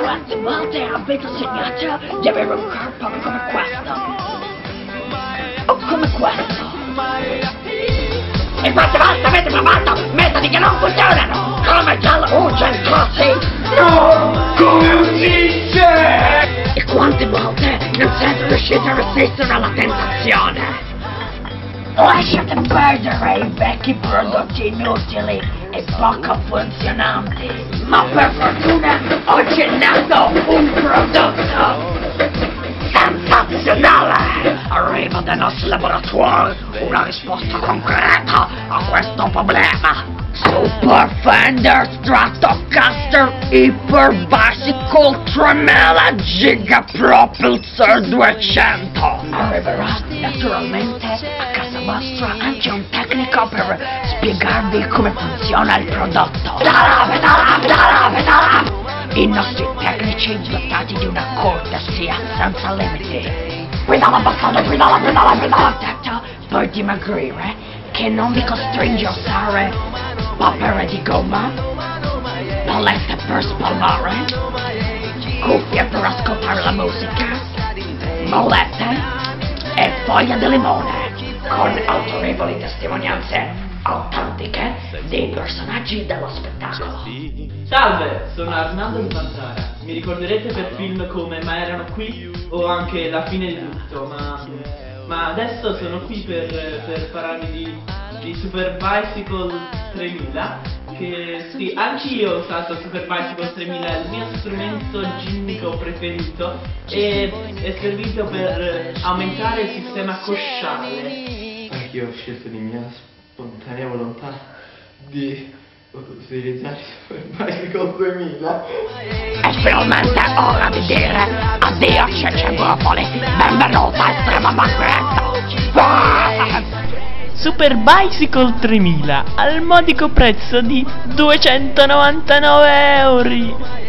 Quante volte avete sognato di avere un corpo come questo? O come questo? E quante volte avete provato metodi che non funzionano? Come Giallo Urgent Così? No! Come si dice? E quante volte non siete riusciti a resistere alla tentazione? Lasciate perdere i vecchi prodotti inutili e poco funzionanti. Ma per fortuna oggi è nato un prodotto sensazionale! Arriva dai nostri laboratori una risposta concreta a questo problema. Super Fender Stratocaster Hyper Bicycle 3000 Giga Propulsor 200. Arriverà naturalmente a casa vostra anche un tecnico per spiegarvi come funziona il prodotto. I nostri tecnici dotati di una cortesia senza limiti. Guidala bastardo, guidala. Detto per dimagrire, che non vi costringe a usare papere di gomma, palette per spalmare, cuffie per ascoltare la musica, mollette e foglia di limone, con autorevoli testimonianze autentiche dei personaggi dello spettacolo. Salve, sono Arnaldo di Pantara. Mi ricorderete per film come Ma erano qui o anche La fine di tutto, ma adesso sono qui per parlarvi di Super Bicycle 3000, che sì, anch'io ho usato Super Bicycle 3000, il mio strumento ginnico preferito, e è servito per aumentare il sistema cosciale. Anch'io ho scelto di mia spontanea volontà di utilizzare Super Bicycle 2000. È finalmente ora di dire addio Cecebopoli, benvenuta a Estrema Baguetta. Super Bicycle 3000 al modico prezzo di 299 euro.